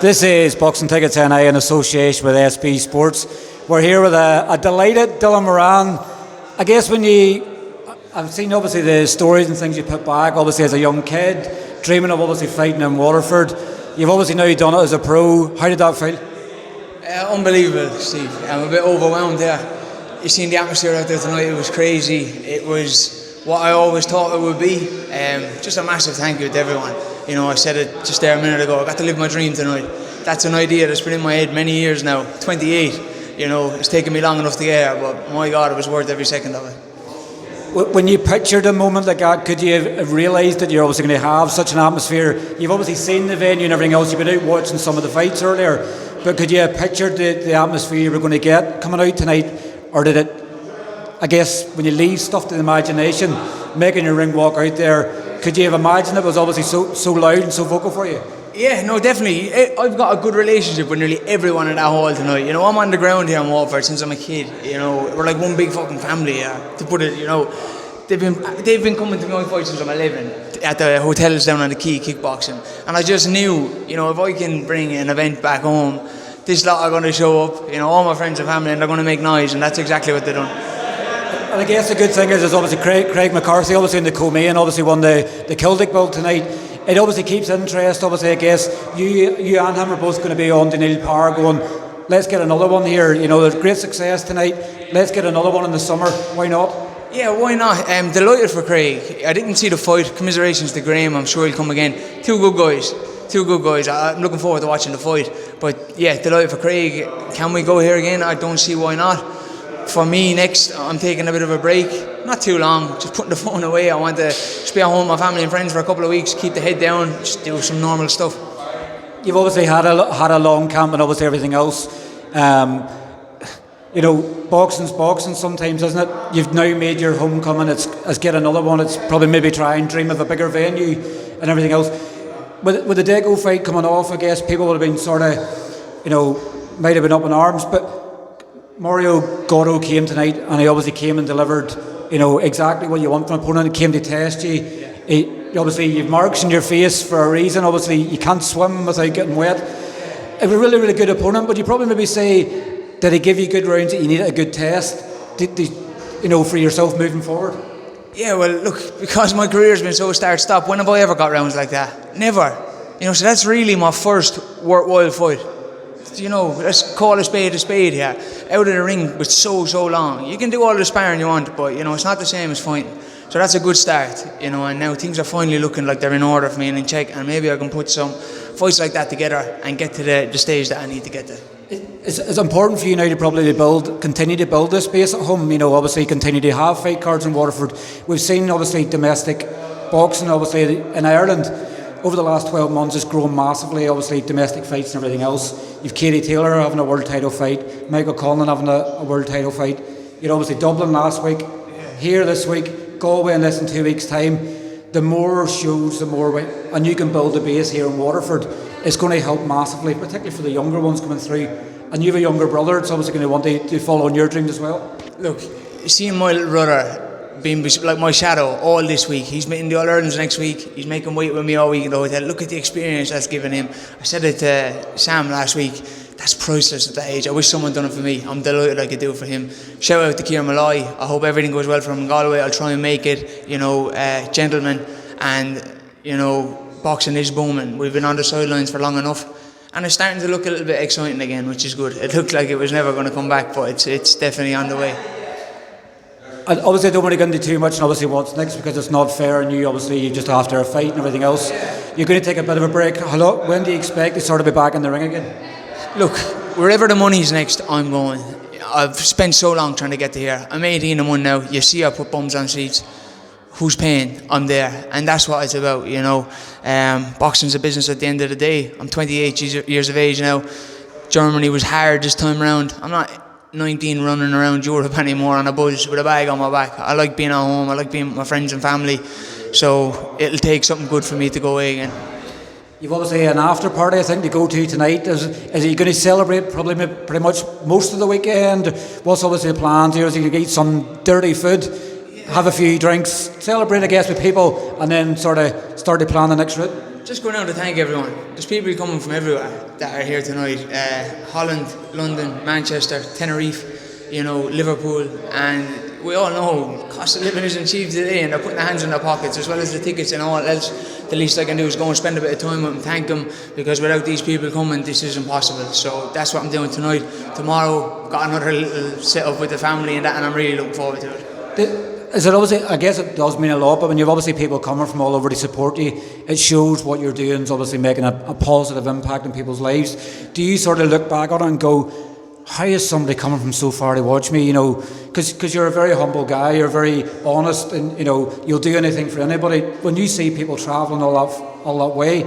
This is Boxing Tickets NI in association with SB Sports. We're here with a delighted Dylan Moran. I guess I've seen obviously the stories and things you put back, obviously as a young kid, dreaming of obviously fighting in Waterford. You've obviously now done it as a pro. How did that feel? Unbelievable, Steve. I'm a bit overwhelmed there. You seen the atmosphere out there tonight, it was crazy. It was what I always thought it would be. Just a massive thank you to everyone. You know, I said it just there a minute ago, I got to live my dream tonight. That's an idea that's been in my head many years now, 28. You know, it's taken me long enough to get here, but my God, it was worth every second of it. When you pictured a moment like that, could you have realised that you're obviously going to have such an atmosphere? You've obviously seen the venue and everything else, you've been out watching some of the fights earlier, but could you have pictured the atmosphere you were going to get coming out tonight? Or did it, I guess, when you leave stuff to the imagination, making your ring walk out there, could you have imagined it was obviously so loud and so vocal for you? Yeah, no, definitely. I've got a good relationship with nearly everyone in that hall tonight. You know, I'm on the ground here in Waterford since I'm a kid. You know, we're like one big fucking family. To put it, you know, they've been coming to my fights since I'm 11 at the hotels down on the Quay kickboxing, and I just knew, you know, if I can bring an event back home, this lot are going to show up. You know, all my friends and family, and they're going to make noise, and that's exactly what they've done. And I guess the good thing is obviously Craig McCarthy, obviously in the co-main, obviously won the Kildick belt tonight. It obviously keeps interest. Obviously, I guess you and him are both going to be on the Neil Power going, let's get another one here. You know, there's great success tonight. Let's get another one in the summer. Why not? Yeah, why not? I'm delighted for Craig. I didn't see the fight. Commiserations to Graham. I'm sure he'll come again. Two good guys. I'm looking forward to watching the fight. But yeah, delighted for Craig. Can we go here again? I don't see why not. For me, next, I'm taking a bit of a break. Not too long, just putting the phone away. I want to just be at home with my family and friends for a couple of weeks, keep the head down, just do some normal stuff. You've obviously had a long camp and obviously everything else. You know, boxing's boxing sometimes, isn't it? You've now made your homecoming, it's get another one. It's probably maybe try and dream of a bigger venue and everything else. With the Dago fight coming off, I guess people would have been sort of, you know, might have been up in arms, but Mario Gotto came tonight and he obviously came and delivered, you know, exactly what you want from an opponent. He came to test you. Obviously you've marks in your face for a reason. Obviously you can't swim without getting wet. It was a really, really good opponent, but you probably maybe say, did he give you good rounds that you needed a good test, you know, for yourself moving forward? Yeah, well, look, because my career's been so start-stop, when have I ever got rounds like that? Never. You know, so that's really my first worthwhile fight. You know, let's call a spade here. Out of the ring with so long. You can do all the sparring you want, but, you know, it's not the same as fighting. So that's a good start, you know, and now things are finally looking like they're in order for me and in check, and maybe I can put some fights like that together and get to the stage that I need to get to. It's important for you now to probably continue to build this base at home, you know, obviously continue to have fight cards in Waterford. We've seen, obviously, domestic boxing, obviously, in Ireland. Over the last 12 months, it's grown massively, obviously, domestic fights and everything else. You've Katie Taylor having a world title fight, Michael Conlon having a world title fight. You're obviously Dublin last week, here this week, Galway in less than 2 weeks' time. The more shows, the more, and you can build a base here in Waterford, it's going to help massively, particularly for the younger ones coming through. And you have a younger brother, it's obviously going to want to follow in your dreams as well. Look, seeing my little brother being like my shadow all this week. He's meeting the All-Irelands next week. He's making weight with me all week in the hotel. Look at the experience that's given him. I said it to Sam last week. That's priceless at that age. I wish someone done it for me. I'm delighted I could do it for him. Shout out to Kieran Malloy. I hope everything goes well for him in Galway. I'll try and make it, you know, gentlemen. And, you know, boxing is booming. We've been on the sidelines for long enough. And it's starting to look a little bit exciting again, which is good. It looked like it was never going to come back, but it's definitely on the way. And obviously I don't want to get into too much and obviously what's next because it's not fair and you just after a fight and everything else. You're going to take a bit of a break. When do you expect to sort of be back in the ring again? Look, wherever the money's next, I'm going. I've spent so long trying to get to here. I'm 18 and 1 now. You see I put bums on seats. Who's paying? I'm there. And that's what it's about, you know. Boxing's a business at the end of the day. I'm 28 years of age now. Germany was hard this time around. I'm not 19 running around Europe anymore on a buzz with a bag on my back. I like being at home. I like being with my friends and family. So it'll take something good for me to go away again. You've obviously an after party, I think, to go to tonight. Is he going to celebrate probably pretty much most of the weekend? What's obviously the plans here? Is he going to eat some dirty food, have a few drinks, celebrate, I guess, with people, and then sort of start to plan the next route? Just going out to thank everyone. There's people coming from everywhere that are here tonight. Holland, London, Manchester, Tenerife, Liverpool, and we all know cost of living isn't cheap today, and they're putting their hands in their pockets as well as the tickets and all else. The least I can do is go and spend a bit of time with them, thank them, because without these people coming, this isn't possible. So that's what I'm doing tonight. Tomorrow, got another little set-up with the family and that, and I'm really looking forward to it. Is it obviously? I guess it does mean a lot, but when you've obviously people coming from all over to support you, it shows what you're doing is obviously making a positive impact in people's lives. Do you sort of look back on it and go, how is somebody coming from so far to watch me? Because you're a very humble guy, you're very honest, and you'll do anything for anybody. When you see people travelling all that way,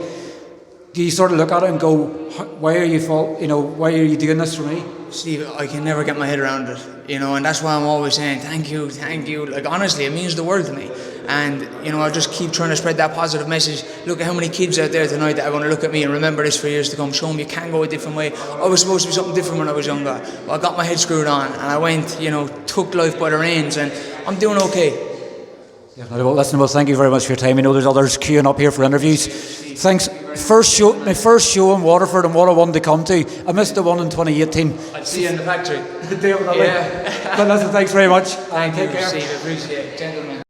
do you sort of look at it and go, why are you doing this for me? Steve, I can never get my head around it, and that's why I'm always saying thank you. Like, honestly, it means the world to me. And, I'll just keep trying to spread that positive message. Look at how many kids out there tonight that are going to look at me and remember this for years to come. Show them you can go a different way. I was supposed to be something different when I was younger. But I got my head screwed on and I went, took life by the reins, and I'm doing okay. Yeah, well, listen, thank you very much for your time. There's others queuing up here for interviews. Thanks. My first show in Waterford, and what a one to come to. I missed the one in 2018. I'll see you in the factory. Yeah. But listen, thanks very much. Thank you, Steve. Appreciate it. Gentlemen.